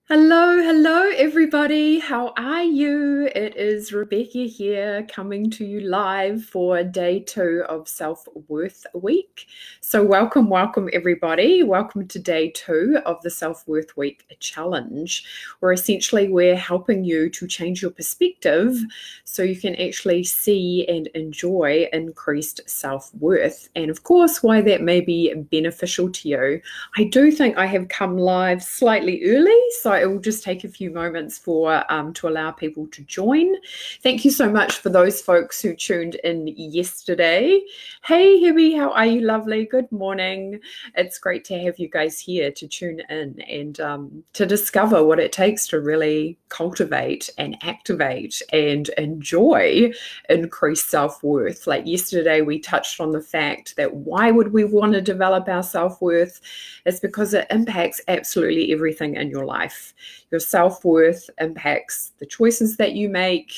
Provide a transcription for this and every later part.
Hello, everybody. How are you? It is Rebecca here coming to you live for day 2 of Self-Worth Week. So welcome, everybody. Welcome to day 2 of the Self-Worth Week challenge, where essentially we're helping you to change your perspective so you can actually see and enjoy increased self-worth. And of course, why that may be beneficial to you. I do think I have come live slightly early, so it will just take a few moments for to allow people to join. Thank you so much for those folks who tuned in yesterday. Hey, Hibby, how are you? Lovely. Good morning. It's great to have you guys here to tune in and to discover what it takes to really cultivate and activate and enjoy increased self-worth. Like yesterday, we touched on the fact that why would we want to develop our self-worth? It's because it impacts absolutely everything in your life. Your self-worth impacts the choices that you make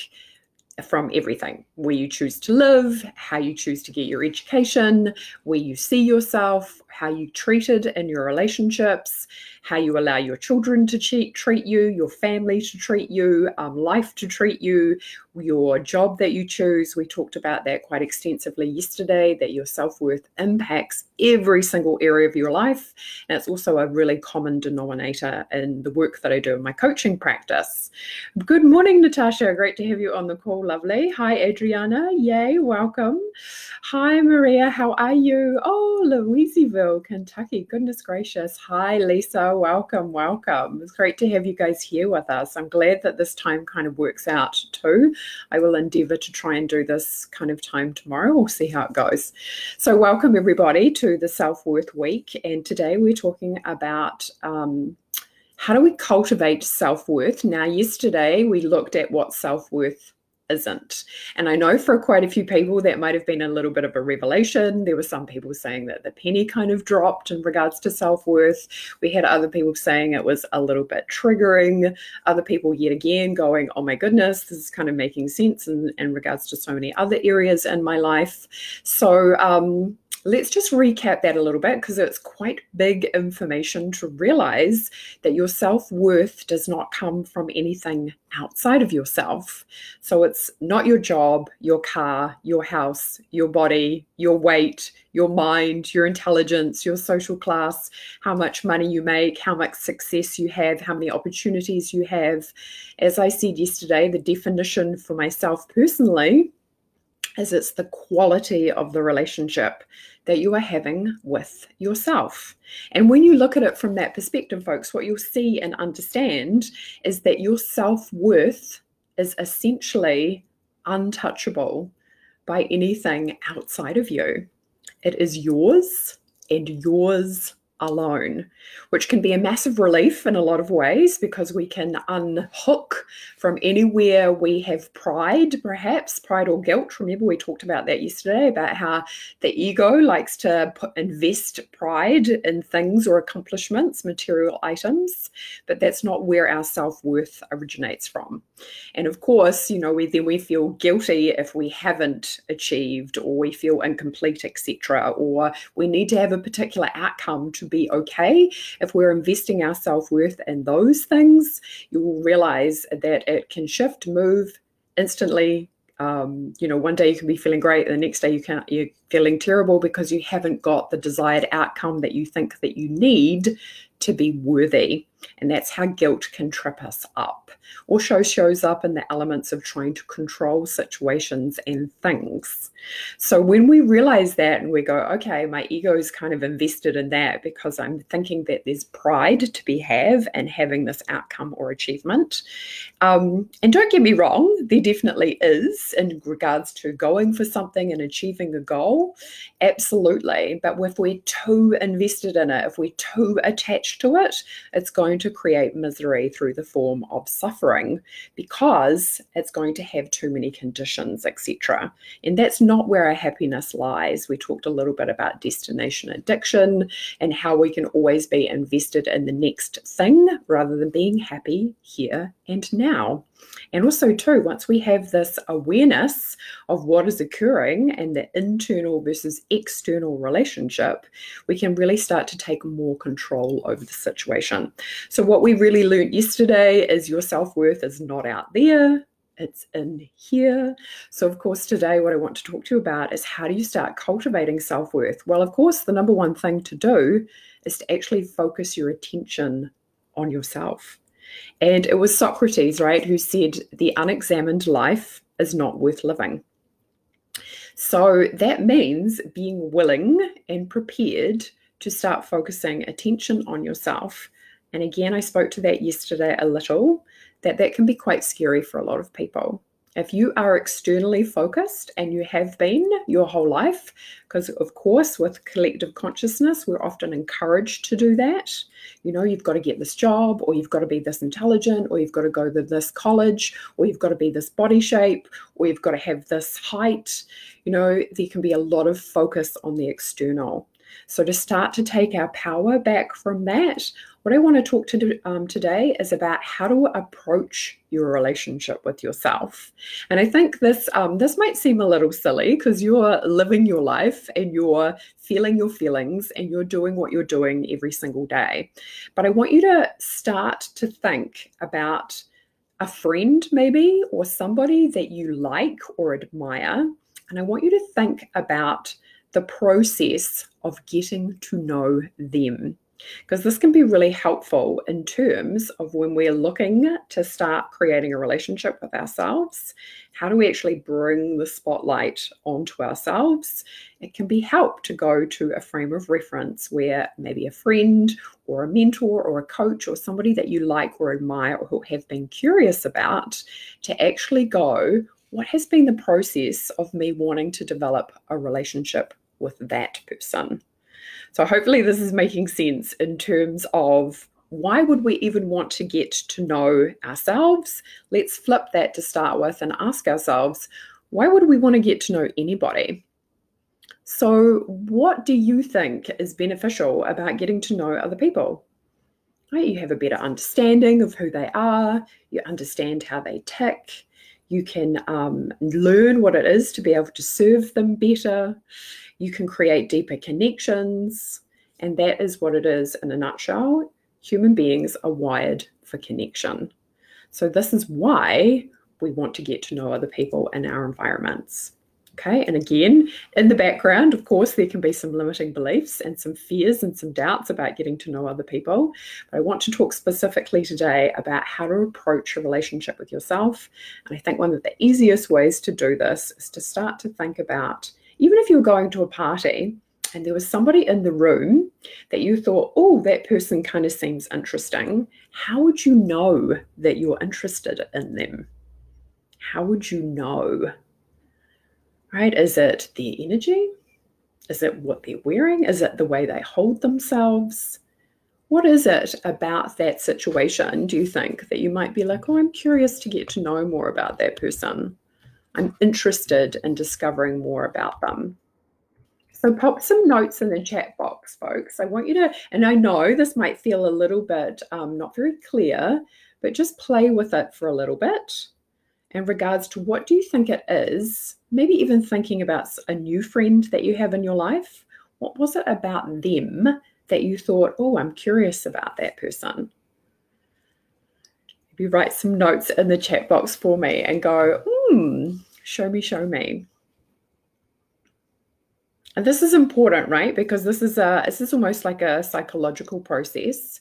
from everything, where you choose to live, how you choose to get your education, where you see yourself, how you treated in your relationships, how you allow your children to treat you, your family to treat you, life to treat you, your job that you choose. We talked about that quite extensively yesterday, that your self-worth impacts every single area of your life. And it's also a really common denominator in the work that I do in my coaching practice. Good morning, Natasha. Great to have you on the call, lovely. Hi, Adriana. Yay, welcome. Hi, Maria. How are you? Oh, Louisville, Kentucky. Goodness gracious. Hi, Lisa. Welcome. It's great to have you guys here with us. I'm glad that this time kind of works out too. I will endeavor to try and do this kind of time tomorrow. We'll see how it goes. So welcome everybody to the Self-Worth Week. And today we're talking about how do we cultivate self-worth? Now, yesterday we looked at what self-worth isn't. And I know for quite a few people that might have been a little bit of a revelation. There were some people saying that the penny kind of dropped in regards to self-worth. We had other people saying it was a little bit triggering. Other people yet again going, oh my goodness, this is kind of making sense in regards to so many other areas in my life. So let's just recap that a little bit, because it's quite big information to realize that your self-worth does not come from anything outside of yourself. So it's not your job, your car, your house, your body, your weight, your mind, your intelligence, your social class, how much money you make, how much success you have, how many opportunities you have. As I said yesterday, the definition for myself personally is it's the quality of the relationship that you are having with yourself. And when you look at it from that perspective, folks, what you'll see and understand is that your self-worth is essentially untouchable by anything outside of you. It is yours and yours alone, which can be a massive relief in a lot of ways, because we can unhook from anywhere we have pride, perhaps pride or guilt. Remember, we talked about that yesterday, about how the ego likes to invest pride in things or accomplishments, material items, but that's not where our self-worth originates from. And of course, you know, we feel guilty if we haven't achieved, or we feel incomplete, etc., or we need to have a particular outcome to be okay. If we're investing our self-worth in those things, you will realize that it can shift, move instantly. You know, one day you can be feeling great, and the next day you're feeling terrible because you haven't got the desired outcome that you think that you need to be worthy. And that's how guilt can trip us up, or shows up in the elements of trying to control situations and things. So when we realize that and we go, okay, my ego is kind of invested in that because I'm thinking that there's pride to be had in having this outcome or achievement. And don't get me wrong, there definitely is in regards to going for something and achieving a goal. Absolutely. But if we're too invested in it, if we're too attached to it, it's going to create misery through the form of suffering, because it's going to have too many conditions, etc. And that's not where our happiness lies. We talked a little bit about destination addiction and how we can always be invested in the next thing rather than being happy here and now. And also too, once we have this awareness of what is occurring and the internal versus external relationship, we can really start to take more control over the situation. So what we really learned yesterday is your self-worth is not out there, it's in here. So of course today what I want to talk to you about is how do you start cultivating self-worth? Well, of course, the number one thing to do is to actually focus your attention on yourself. And it was Socrates, right, who said the unexamined life is not worth living. So that means being willing and prepared to start focusing attention on yourself. And again, I spoke to that yesterday a little, that can be quite scary for a lot of people. If you are externally focused, and you have been your whole life, because of course with collective consciousness, we're often encouraged to do that. You know, you've got to get this job, or you've got to be this intelligent, or you've got to go to this college, or you've got to be this body shape, or you've got to have this height. You know, there can be a lot of focus on the external. So to start to take our power back from that, what I want to talk to today is about how to approach your relationship with yourself. And I think this might seem a little silly because you're living your life and you're feeling your feelings and you're doing what you're doing every single day. But I want you to start to think about a friend maybe, or somebody that you like or admire. And I want you to think about the process of getting to know them, because this can be really helpful in terms of when we're looking to start creating a relationship with ourselves. How do we actually bring the spotlight onto ourselves? It can be helpful to go to a frame of reference where maybe a friend or a mentor or a coach or somebody that you like or admire or who have been curious about, to actually go, what has been the process of me wanting to develop a relationship with that person? So hopefully this is making sense in terms of why would we even want to get to know ourselves? Let's flip that to start with and ask ourselves, why would we want to get to know anybody? So what do you think is beneficial about getting to know other people? Right? You have a better understanding of who they are, you understand how they tick, you can learn what it is to be able to serve them better. You can create deeper connections. And that is what it is in a nutshell. Human beings are wired for connection. So this is why we want to get to know other people in our environments. Okay, and again, in the background, of course, there can be some limiting beliefs and some fears and some doubts about getting to know other people. But I want to talk specifically today about how to approach a relationship with yourself. And I think one of the easiest ways to do this is to start to think about, even if you're going to a party and there was somebody in the room that you thought, oh, that person kind of seems interesting, how would you know that you're interested in them? How would you know? Right? Is it their energy? Is it what they're wearing? Is it the way they hold themselves? What is it about that situation, do you think, that you might be like, oh, I'm curious to get to know more about that person. I'm interested in discovering more about them. So pop some notes in the chat box, folks. I want you to, and I know this might feel a little bit not very clear, but just play with it for a little bit in regards to what do you think it is, maybe even thinking about a new friend that you have in your life. What was it about them that you thought, oh, I'm curious about that person? Maybe write some notes in the chat box for me and go, show me, show me. And this is important, right? Because this is almost like a psychological process.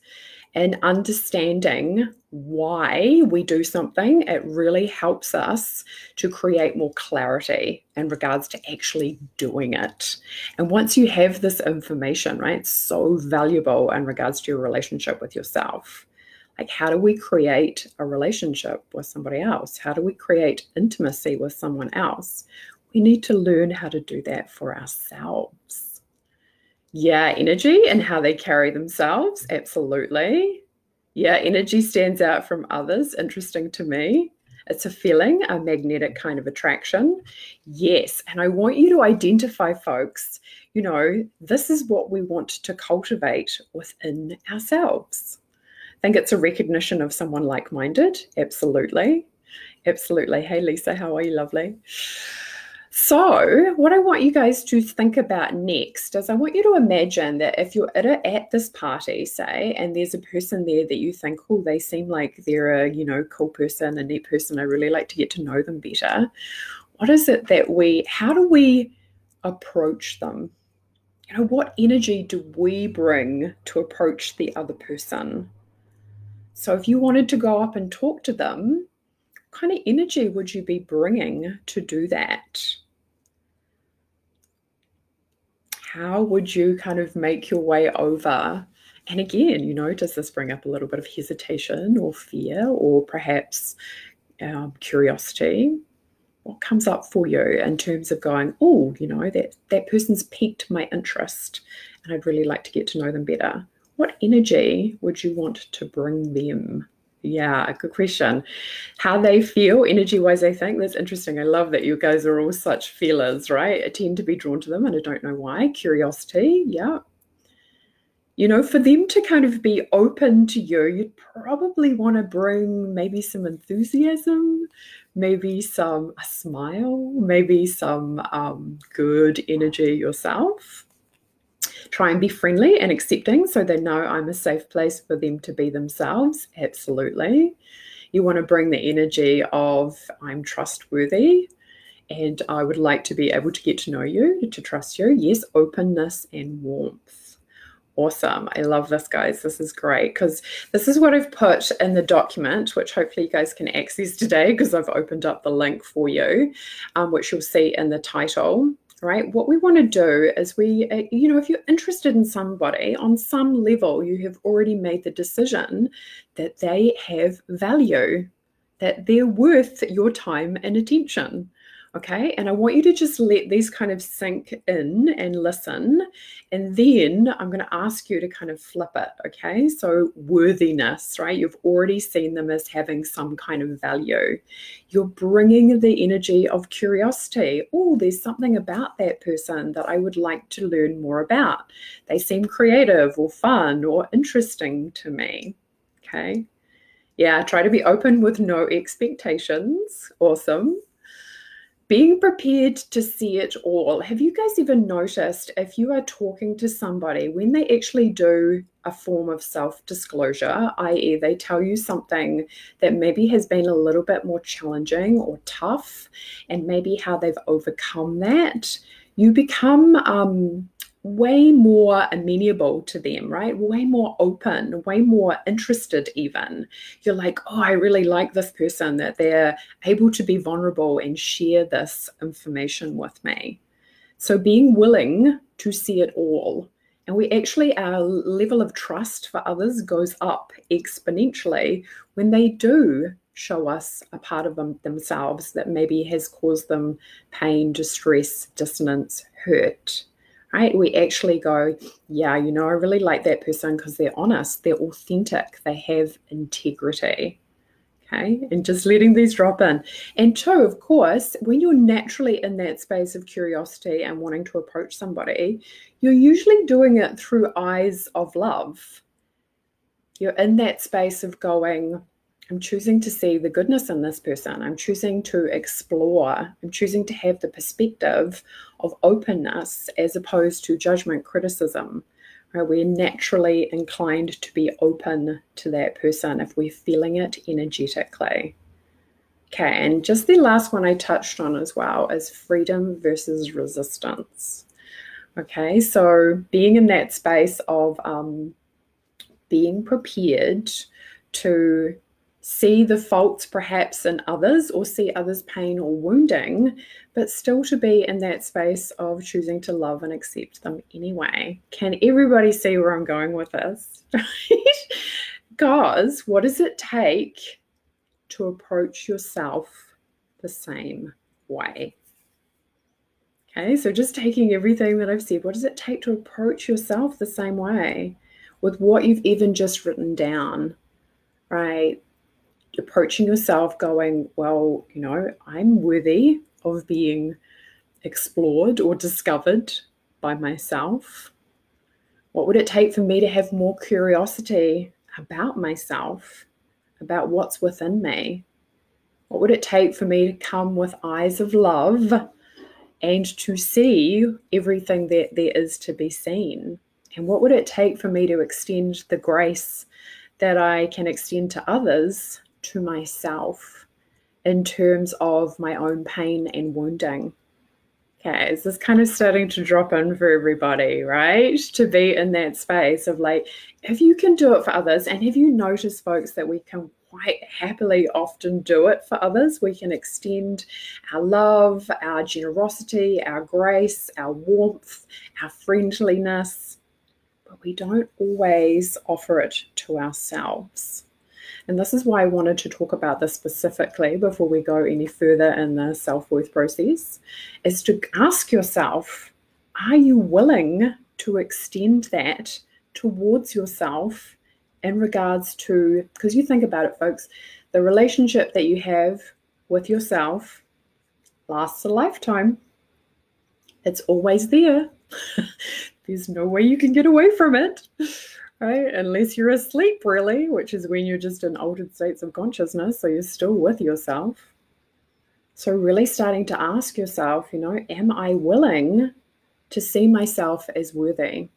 And understanding why we do something, it really helps us to create more clarity in regards to actually doing it. And once you have this information, right, it's so valuable in regards to your relationship with yourself. Like, how do we create a relationship with somebody else? How do we create intimacy with someone else? We need to learn how to do that for ourselves. Yeah, energy and how they carry themselves. Absolutely. Yeah, energy stands out from others. Interesting to me. It's a feeling, a magnetic kind of attraction. Yes. And I want you to identify, folks, this is what we want to cultivate within ourselves. think it's a recognition of someone like-minded. Absolutely. Absolutely. Hey, Lisa, how are you? Lovely. So what I want you guys to think about next is I want you to imagine that if you're at this party, say, and there's a person there that you think, oh, they seem like they're a, cool person, a neat person, I really like to get to know them better. What is it that how do we approach them? What energy do we bring to approach the other person? So if you wanted to go up and talk to them, what kind of energy would you be bringing to do that? How would you kind of make your way over? And again, does this bring up a little bit of hesitation or fear or perhaps curiosity? What comes up for you in terms of going, oh, that person's piqued my interest and I'd really like to get to know them better? What energy would you want to bring them? Yeah, good question. How they feel energy-wise, I think. That's interesting. I love that you guys are all such feelers, right? I tend to be drawn to them and I don't know why. Curiosity, yeah. For them to kind of be open to you, you'd probably want to bring maybe some enthusiasm, maybe a smile, maybe some good energy yourself. Try and be friendly and accepting so they know I'm a safe place for them to be themselves. Absolutely. You want to bring the energy of I'm trustworthy and I would like to be able to get to know you, to trust you. Yes, openness and warmth. Awesome. I love this, guys. This is great because this is what I've put in the document, which hopefully you guys can access today because I've opened up the link for you, which you'll see in the title. Right? What we want to do is if you're interested in somebody on some level, you have already made the decision that they have value, that they're worth your time and attention. Okay, and I want you to just let these kind of sink in and listen. And then I'm going to ask you to kind of flip it. Okay, so worthiness, right? You've already seen them as having some kind of value. You're bringing the energy of curiosity. Oh, there's something about that person that I would like to learn more about. They seem creative or fun or interesting to me. Okay, yeah, try to be open with no expectations. Awesome. Being prepared to see it all. Have you guys ever noticed if you are talking to somebody, when they actually do a form of self-disclosure, i.e. they tell you something that maybe has been a little bit more challenging or tough, and maybe how they've overcome that, you become way more amenable to them, right? Way more open, way more interested even. You're like, oh, I really like this person, that they're able to be vulnerable and share this information with me. So being willing to see it all. And our level of trust for others goes up exponentially when they do show us a part of themselves that maybe has caused them pain, distress, dissonance, hurt. Right? We actually go, yeah, I really like that person because they're honest, they're authentic, they have integrity. Okay, and just letting these drop in. And two, of course, when you're naturally in that space of curiosity and wanting to approach somebody, you're usually doing it through eyes of love. You're in that space of going, I'm choosing to see the goodness in this person. I'm choosing to explore. I'm choosing to have the perspective of openness as opposed to judgment, criticism. Right? We're naturally inclined to be open to that person if we're feeling it energetically. Okay, and just the last one I touched on as well is freedom versus resistance. Okay, so being in that space of being prepared to see the faults perhaps in others or see others' pain or wounding, but still to be in that space of choosing to love and accept them anyway. Can everybody see where I'm going with this? Guys, what does it take to approach yourself the same way? Okay, so just taking everything that I've said, what does it take to approach yourself the same way with what you've even just written down, right? Approaching yourself going, well, I'm worthy of being explored or discovered by myself. What would it take for me to have more curiosity about myself, about what's within me? What would it take for me to come with eyes of love and to see everything that there is to be seen? And what would it take for me to extend the grace that I can extend to others to myself in terms of my own pain and wounding? Okay, is this kind of starting to drop in for everybody, right? To be in that space of like, if you can do it for others, and have you noticed, folks, that we can quite happily often do it for others? We can extend our love, our generosity, our grace, our warmth, our friendliness, but we don't always offer it to ourselves. And this is why I wanted to talk about this specifically before we go any further in the self-worth process, is to ask yourself, are you willing to extend that towards yourself in regards to, because you think about it, folks, the relationship that you have with yourself lasts a lifetime. It's always there. There's no way you can get away from it. Right? Unless you're asleep, really, which is when you're just in altered states of consciousness, so you're still with yourself. So really starting to ask yourself, am I willing to see myself as worthy?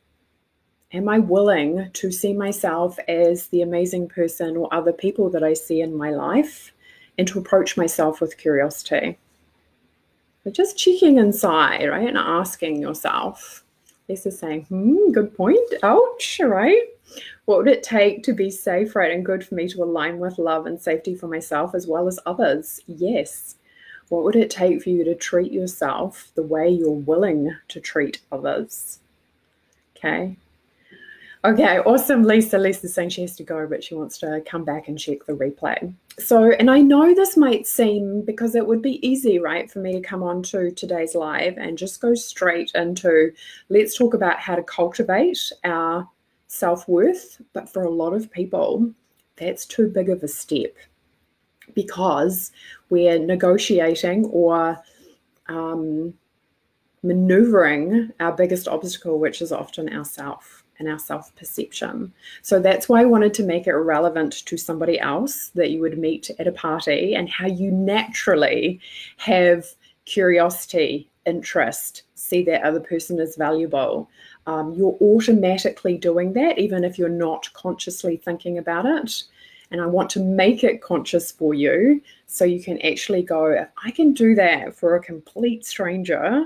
Am I willing to see myself as the amazing person or other people that I see in my life, and to approach myself with curiosity? But just checking inside, right, and asking yourself. Lisa's saying, good point. Ouch, right? What would it take to be safe, right, and good for me to align with love and safety for myself as well as others? Yes. What would it take for you to treat yourself the way you're willing to treat others? Okay. Okay, awesome, Lisa. Lisa's saying she has to go, but she wants to come back and check the replay. So, and I know this might seem, because it would be easy, right, for me to come on to today's live and just go straight into, let's talk about how to cultivate our self-worth. But for a lot of people, that's too big of a step, because we're negotiating or maneuvering our biggest obstacle, which is often ourself and our self-perception. So that's why I wanted to make it relevant to somebody else that you would meet at a party, and how you naturally have curiosity, interest, see that other person is valuable. You're automatically doing that, even if you're not consciously thinking about it. And I want to make it conscious for you, so you can actually go, if I can do that for a complete stranger,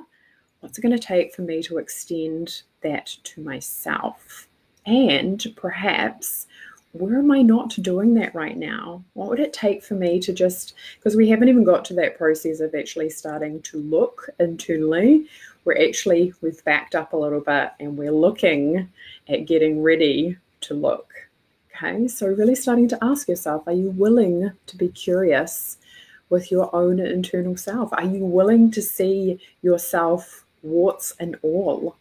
what's it going to take for me to extend that to myself? And perhaps, where am I not doing that right now? What would it take for me to just, because we haven't even got to that process of actually starting to look internally. We've backed up a little bit, and we're looking at getting ready to look. Okay, so really starting to ask yourself, are you willing to be curious with your own internal self? Are you willing to see yourself warts and all?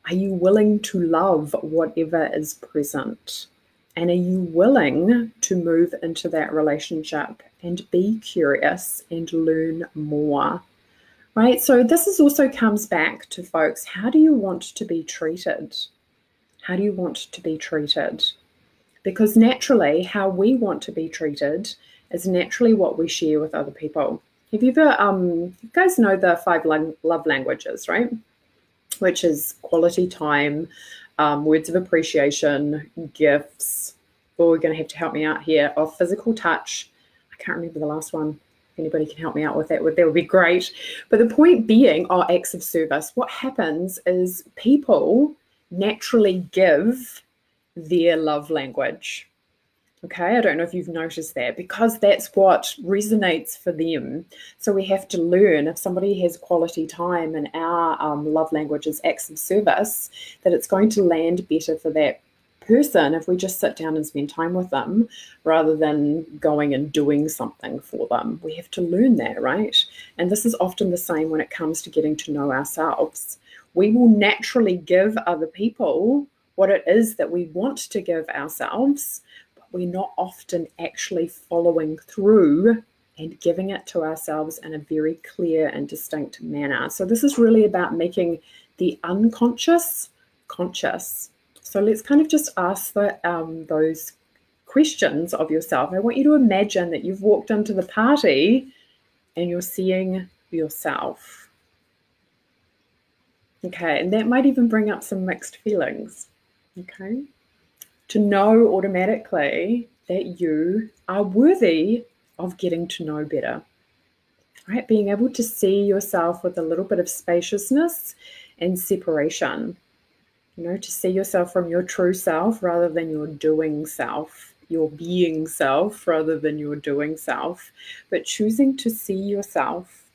Are you willing to love whatever is present? And are you willing to move into that relationship and be curious and learn more? Right? So this also comes back to, folks, how do you want to be treated? How do you want to be treated? Because naturally, how we want to be treated is naturally what we share with other people. Have you ever, you guys know the 5 love languages, right? Which is quality time, words of appreciation, gifts. Oh, we're going to have to help me out here. Oh, physical touch. I can't remember the last one. If anybody can help me out with that would be great. But the point being, acts of service. What happens is people naturally give their love language. Okay, I don't know if you've noticed that, because that's what resonates for them. So we have to learn, if somebody has quality time and our love language is acts of service, that it's going to land better for that person if we just sit down and spend time with them rather than going and doing something for them. We have to learn that, right? And this is often the same when it comes to getting to know ourselves. We will naturally give other people what it is that we want to give ourselves, but we're not often actually following through and giving it to ourselves in a very clear and distinct manner. So this is really about making the unconscious conscious. So let's kind of just ask those questions of yourself. I want you to imagine that you've walked into the party and you're seeing yourself. Okay, and that might even bring up some mixed feelings. Okay, to know automatically that you are worthy of getting to know better. Right, being able to see yourself with a little bit of spaciousness and separation. To see yourself from your true self rather than your doing self, your being self rather than your doing self, but choosing to see yourself.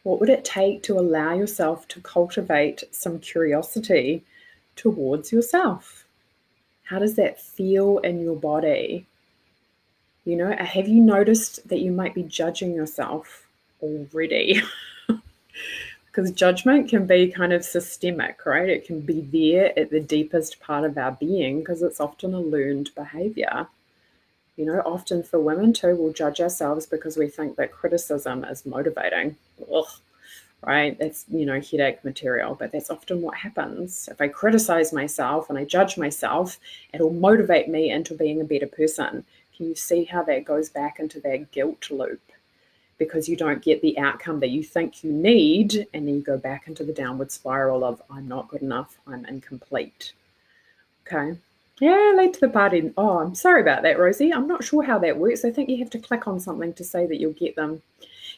What would it take to allow yourself to cultivate some curiosity towards yourself? How does that feel in your body? Have you noticed that you might be judging yourself already? Because judgment can be kind of systemic, right? It can be there at the deepest part of our being because it's often a learned behavior. Often for women too, we'll judge ourselves because we think that criticism is motivating. Ugh, right? That's, headache material, but that's often what happens. If I criticize myself and I judge myself, it'll motivate me into being a better person. Can you see how that goes back into that guilt loop? Because you don't get the outcome that you think you need, and then you go back into the downward spiral of I'm not good enough, I'm incomplete. Okay. Yeah, late to the party. Oh, I'm sorry about that, Rosie. I'm not sure how that works. I think you have to click on something to say that you'll get them.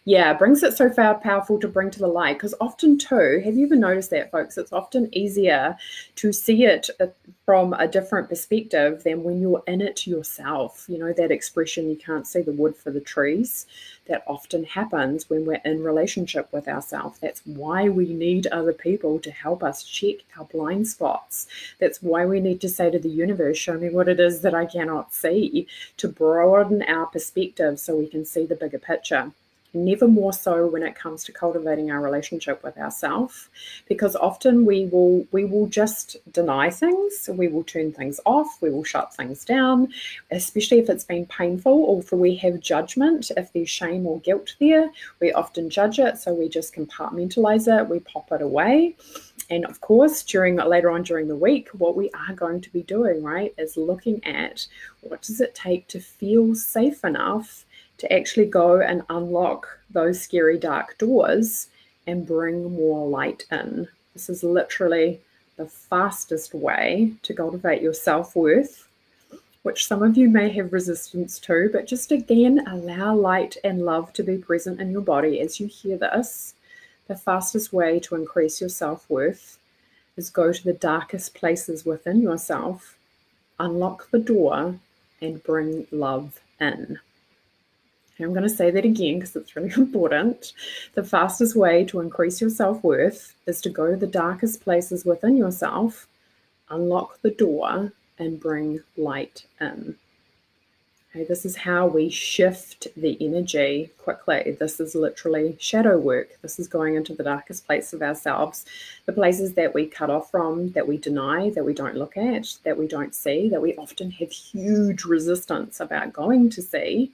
Yeah, brings it so far powerful to bring to the light, because often too, have you ever noticed that, folks? It's often easier to see it from a different perspective than when you're in it yourself. That expression, you can't see the wood for the trees, that often happens when we're in relationship with ourselves. That's why we need other people to help us check our blind spots. That's why we need to say to the universe, show me what it is that I cannot see, to broaden our perspective so we can see the bigger picture. Never more so when it comes to cultivating our relationship with ourselves, because often we will just deny things, we will turn things off, we will shut things down, especially if it's been painful, or if we have judgment, if there's shame or guilt there, we often judge it, so we just compartmentalize it, we pop it away. And of course, later on during the week, what we are going to be doing, right, is looking at what does it take to feel safe enough to actually go and unlock those scary dark doors and bring more light in. This is literally the fastest way to cultivate your self-worth, which some of you may have resistance to, but just again, allow light and love to be present in your body as you hear this. The fastest way to increase your self-worth is go to the darkest places within yourself, unlock the door, and bring love in. I'm going to say that again because it's really important. The fastest way to increase your self-worth is to go to the darkest places within yourself, unlock the door, and bring light in. Okay, this is how we shift the energy quickly. This is literally shadow work. This is going into the darkest place of ourselves, the places that we cut off from, that we deny, that we don't look at, that we don't see, that we often have huge resistance about going to see.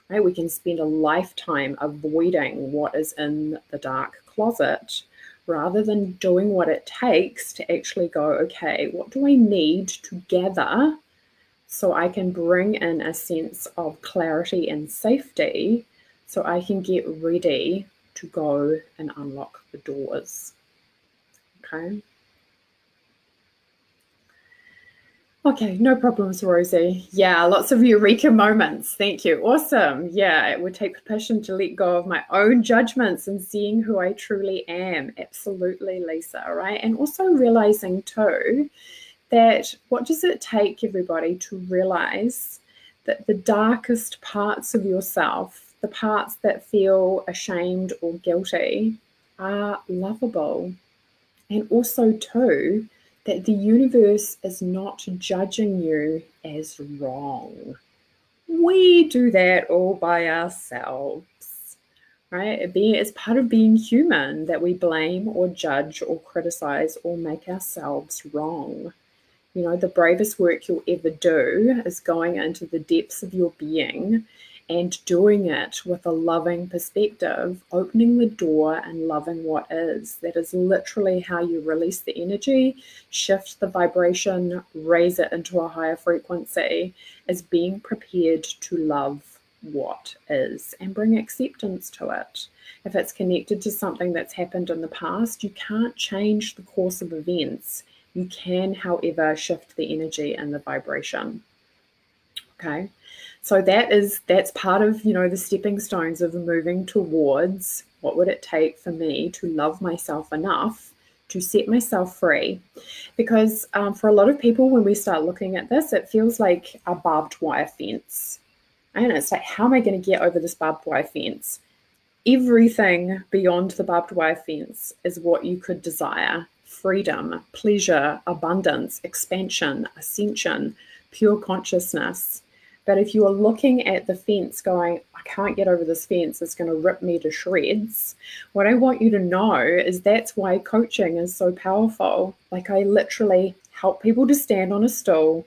Right? We can spend a lifetime avoiding what is in the dark closet rather than doing what it takes to actually go, okay, what do I need to gather so I can bring in a sense of clarity and safety so I can get ready to go and unlock the doors. Okay. Okay, no problems, Rosie. Yeah, lots of Eureka moments. Thank you. Awesome. Yeah, it would take permission to let go of my own judgments and seeing who I truly am. Absolutely, Lisa, right? And also realizing too that what does it take, everybody, to realize that the darkest parts of yourself, the parts that feel ashamed or guilty, are lovable. And also too, that the universe is not judging you as wrong. We do that all by ourselves, right? It's part of being human that we blame or judge or criticize or make ourselves wrong. The bravest work you'll ever do is going into the depths of your being and doing it with a loving perspective, opening the door and loving what is. That is literally how you release the energy, shift the vibration, raise it into a higher frequency, is being prepared to love what is and bring acceptance to it. If it's connected to something that's happened in the past, you can't change the course of events. You can, however, shift the energy and the vibration. Okay, so that's part of, the stepping stones of moving towards what would it take for me to love myself enough to set myself free. Because for a lot of people, when we start looking at this, it feels like a barbed wire fence. And it's like, how am I going to get over this barbed wire fence? Everything beyond the barbed wire fence is what you could desire: freedom, pleasure, abundance, expansion, ascension, pure consciousness. But if you are looking at the fence going, I can't get over this fence, it's going to rip me to shreds, what I want you to know is that's why coaching is so powerful. Like, I literally help people to stand on a stool,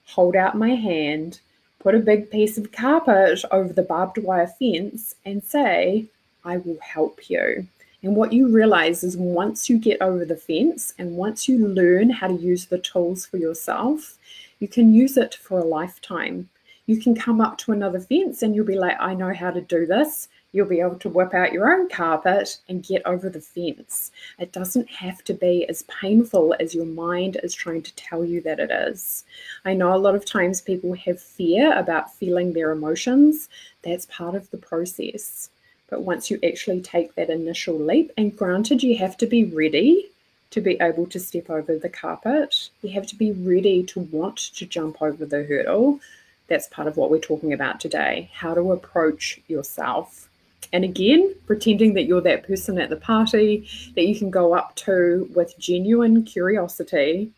hold out my hand, put a big piece of carpet over the barbed wire fence and say, I will help you. And what you realize is once you get over the fence and once you learn how to use the tools for yourself, you can use it for a lifetime. You can come up to another fence and you'll be like, I know how to do this. You'll be able to whip out your own carpet and get over the fence. It doesn't have to be as painful as your mind is trying to tell you that it is. I know a lot of times people have fear about feeling their emotions. That's part of the process. But once you actually take that initial leap, and granted, you have to be ready to be able to step over the carpet. You have to be ready to want to jump over the hurdle. That's part of what we're talking about today, how to approach yourself. And again, pretending that you're that person at the party that you can go up to with genuine curiosity,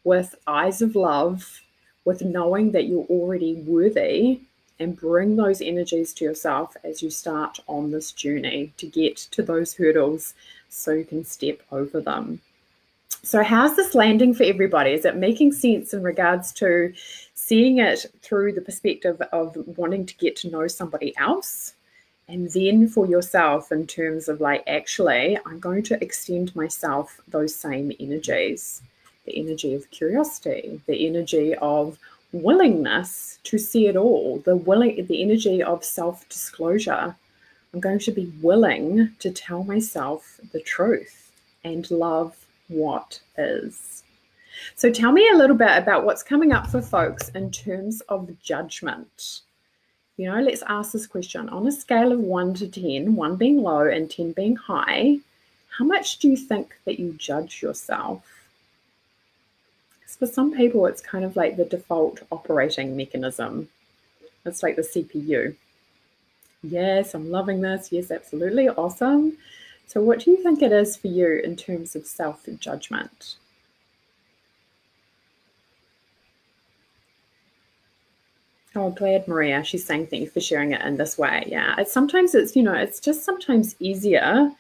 with eyes of love, with knowing that you're already worthy, and bring those energies to yourself as you start on this journey to get to those hurdles so you can step over them. So how's this landing for everybody? Is it making sense in regards to seeing it through the perspective of wanting to get to know somebody else? And then for yourself in terms of like, actually, I'm going to extend myself those same energies. The energy of curiosity, the energy of willingness to see it all, the energy of self-disclosure. I'm going to be willing to tell myself the truth and love what is. So tell me a little bit about what's coming up for folks in terms of judgment. Let's ask this question. On a scale of 1 to 10, 1 being low and 10 being high, how much do you think that you judge yourself? For some people, it's kind of like the default operating mechanism. It's like the CPU. Yes, I'm loving this. Yes, absolutely. Awesome. So what do you think it is for you in terms of self-judgment? Oh, glad, Maria. She's saying thank you for sharing it in this way. Yeah, it's just sometimes easier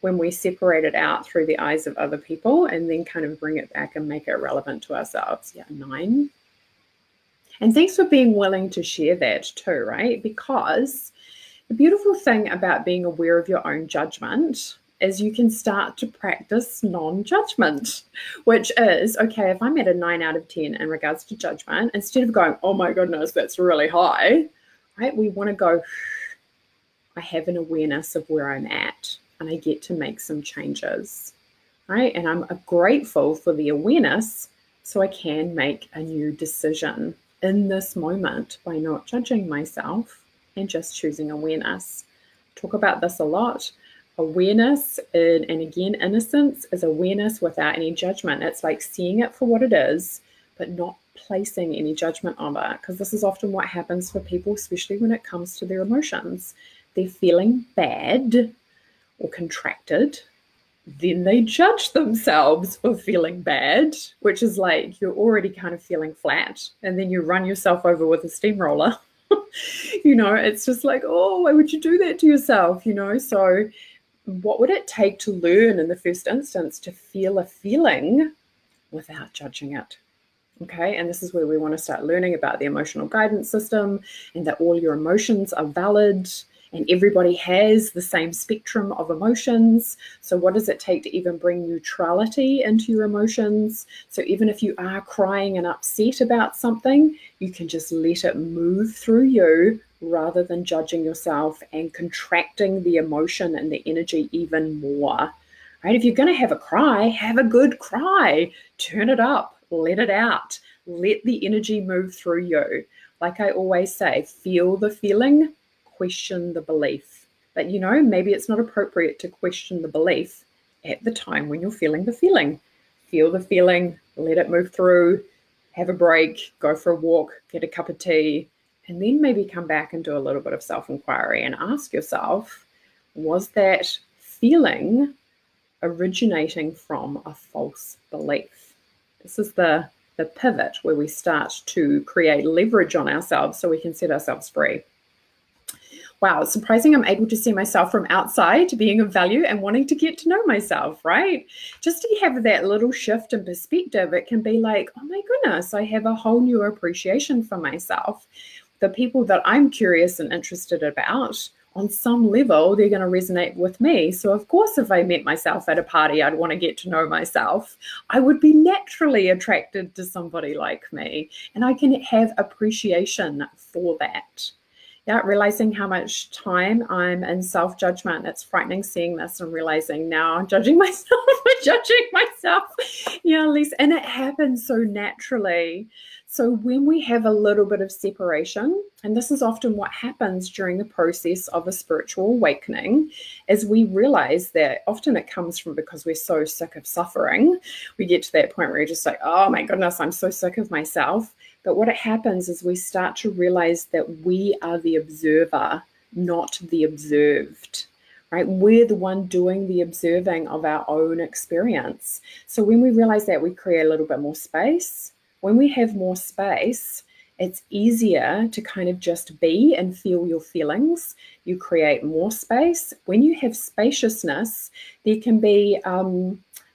when we separate it out through the eyes of other people and then kind of bring it back and make it relevant to ourselves. Yeah, 9. And thanks for being willing to share that too, right? Because the beautiful thing about being aware of your own judgment is you can start to practice non-judgment, which is, okay, if I'm at a 9 out of 10 in regards to judgment, instead of going, oh my goodness, that's really high, right? We want to go, I have an awareness of where I'm at and I get to make some changes, right? And I'm grateful for the awareness so I can make a new decision in this moment by not judging myself and just choosing awareness. Talk about this a lot. Awareness and again, innocence is awareness without any judgment. It's like seeing it for what it is, but not placing any judgment on it, because this is often what happens for people, especially when it comes to their emotions. They're feeling bad or contracted, then they judge themselves for feeling bad, which is like you're already kind of feeling flat, and then you run yourself over with a steamroller. It's just like, oh, why would you do that to yourself? So what would it take to learn in the first instance to feel a feeling without judging it? Okay, and this is where we want to start learning about the emotional guidance system and that all your emotions are valid and everybody has the same spectrum of emotions. So what does it take to even bring neutrality into your emotions? So even if you are crying and upset about something, you can just let it move through you rather than judging yourself and contracting the emotion and the energy even more. Right? If you're going to have a cry, have a good cry. Turn it up, let it out, let the energy move through you. Like I always say, feel the feeling, question the belief. But maybe it's not appropriate to question the belief at the time when you're feeling the feeling. Feel the feeling, let it move through, have a break, go for a walk, get a cup of tea, and then maybe come back and do a little bit of self-inquiry and ask yourself, was that feeling originating from a false belief? This is the pivot where we start to create leverage on ourselves so we can set ourselves free. Wow, it's surprising I'm able to see myself from outside being of value and wanting to get to know myself, right? Just to have that little shift in perspective, it can be like, oh my goodness, I have a whole new appreciation for myself. The people that I'm curious and interested about, on some level, they're going to resonate with me. So of course, if I met myself at a party, I'd want to get to know myself. I would be naturally attracted to somebody like me, and I can have appreciation for that. Yeah, realizing how much time I'm in self-judgment. It's frightening seeing this and realizing now I'm judging myself for judging myself. Yeah, Lisa, and it happens so naturally. So when we have a little bit of separation, and this is often what happens during the process of a spiritual awakening, is we realize that often it comes from because we're so sick of suffering. We get to that point where you're just like, oh my goodness, I'm so sick of myself. But what happens is we start to realize that we are the observer, not the observed, right? We're the one doing the observing of our own experience. So when we realize that, we create a little bit more space. When we have more space, it's easier to kind of just be and feel your feelings. You create more space. When you have spaciousness, there can be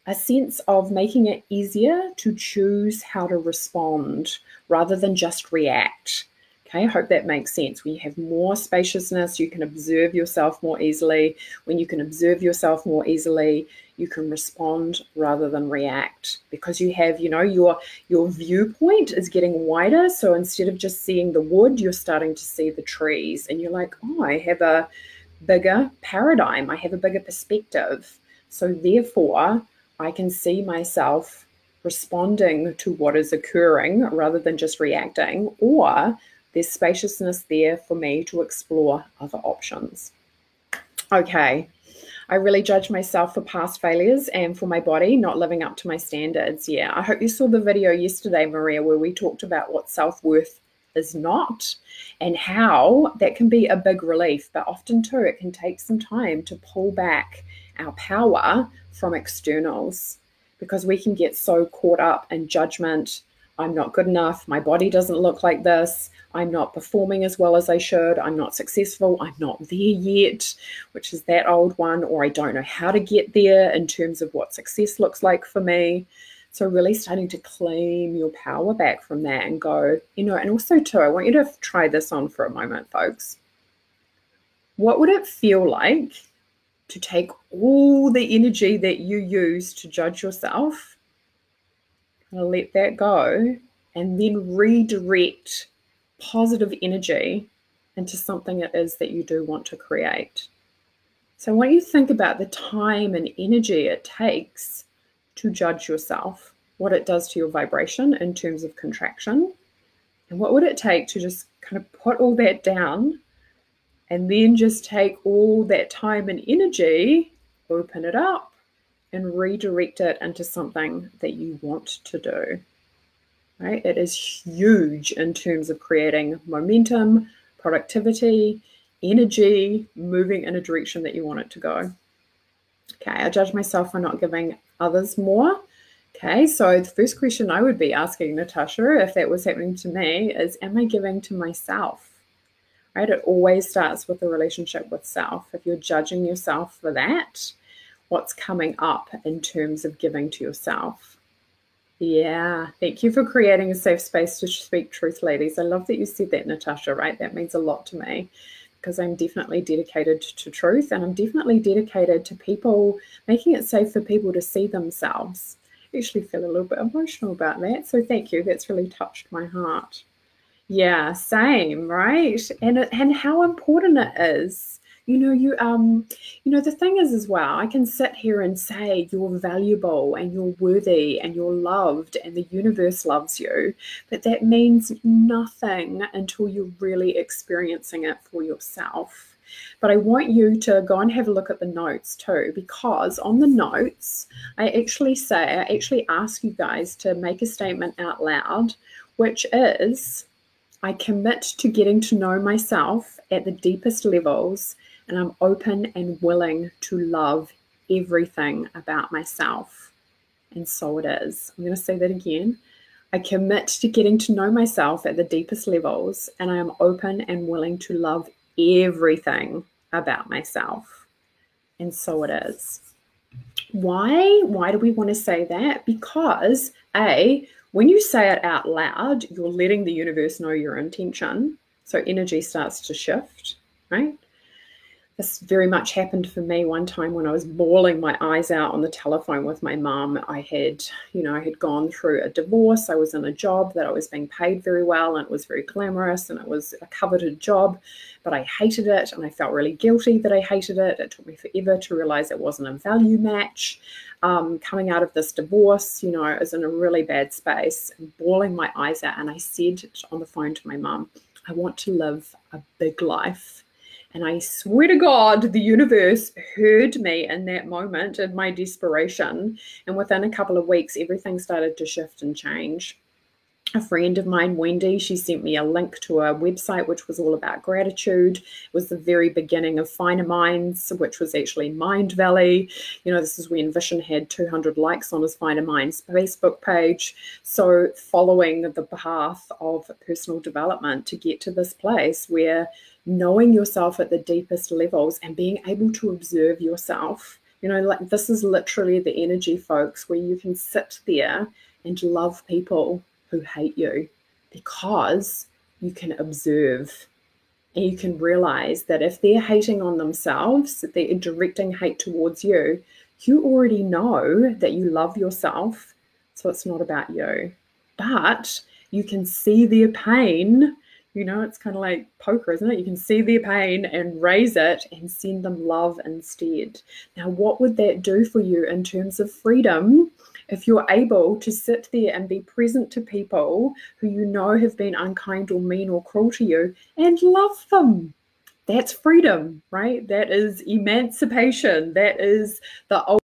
a sense of making it easier to choose how to respond rather than just react. Okay, I hope that makes sense. When you have more spaciousness, you can observe yourself more easily. When you can observe yourself more easily, you can respond rather than react, because you have, your viewpoint is getting wider. So instead of just seeing the wood, you're starting to see the trees, and you're like, oh, I have a bigger paradigm. I have a bigger perspective. So therefore, I can see myself responding to what is occurring rather than just reacting, or there's spaciousness there for me to explore other options. Okay, I really judge myself for past failures and for my body not living up to my standards. Yeah, I hope you saw the video yesterday, Maria, where we talked about what self-worth is not and how that can be a big relief, but often too it can take some time to pull back our power from externals, because we can get so caught up in judgment. I'm not good enough. My body doesn't look like this. I'm not performing as well as I should. I'm not successful. I'm not there yet, which is that old one, or I don't know how to get there in terms of what success looks like for me. So really starting to claim your power back from that and go, and also too, I want you to try this on for a moment, folks. What would it feel like to take all the energy that you use to judge yourself, let that go, and then redirect positive energy into something it is that you do want to create? So I want you to think about the time and energy it takes to judge yourself, what it does to your vibration in terms of contraction, and what would it take to just kind of put all that down and then just take all that time and energy, open it up, and redirect it into something that you want to do. Right? It is huge in terms of creating momentum, productivity, energy, moving in a direction that you want it to go. Okay, I judge myself for not giving others more. Okay, so the first question I would be asking Natasha, if that was happening to me, is, am I giving to myself? Right? It always starts with a relationship with self. If you're judging yourself for that, what's coming up in terms of giving to yourself? Yeah, thank you for creating a safe space to speak truth, ladies. I love that you said that, Natasha, right? That means a lot to me because I'm definitely dedicated to truth, and I'm definitely dedicated to people, making it safe for people to see themselves. I actually feel a little bit emotional about that. So thank you. That's really touched my heart. Yeah, same, right? And how important it is. The thing is as well, I can sit here and say you're valuable and you're worthy and you're loved and the universe loves you, but that means nothing until you're really experiencing it for yourself. But I want you to go and have a look at the notes too, because on the notes, I actually ask you guys to make a statement out loud, which is, I commit to getting to know myself at the deepest levels, and I'm open and willing to love everything about myself. And so it is. I'm going to say that again. I commit to getting to know myself at the deepest levels, and I am open and willing to love everything about myself. And so it is. Why? Why do we want to say that? Because when you say it out loud, you're letting the universe know your intention. So energy starts to shift, right? This very much happened for me one time when I was bawling my eyes out on the telephone with my mum. I had gone through a divorce. I was in a job that I was being paid very well, and it was very glamorous, and it was a coveted job, but I hated it, and I felt really guilty that I hated it. It took me forever to realize it wasn't a value match. Coming out of this divorce, I was in a really bad space, and bawling my eyes out, and I said on the phone to my mum, I want to live a big life. And I swear to God, the universe heard me in that moment in my desperation. And within a couple of weeks, everything started to shift and change. A friend of mine, Wendy, she sent me a link to a website which was all about gratitude. It was the very beginning of Finer Minds, which was actually Mind Valley. This is when Vishen had 200 likes on his Finer Minds Facebook page. So following the path of personal development to get to this place where knowing yourself at the deepest levels and being able to observe yourself, this is literally the energy, folks, where you can sit there and love people who hate you, because you can observe and you can realize that if they're hating on themselves, that they're directing hate towards you, you already know that you love yourself, so it's not about you. But you can see their pain. It's kind of like poker, isn't it? You can see their pain and raise it and send them love instead. Now, what would that do for you in terms of freedom if you're able to sit there and be present to people who have been unkind or mean or cruel to you and love them? That's freedom, right? That is emancipation. That is the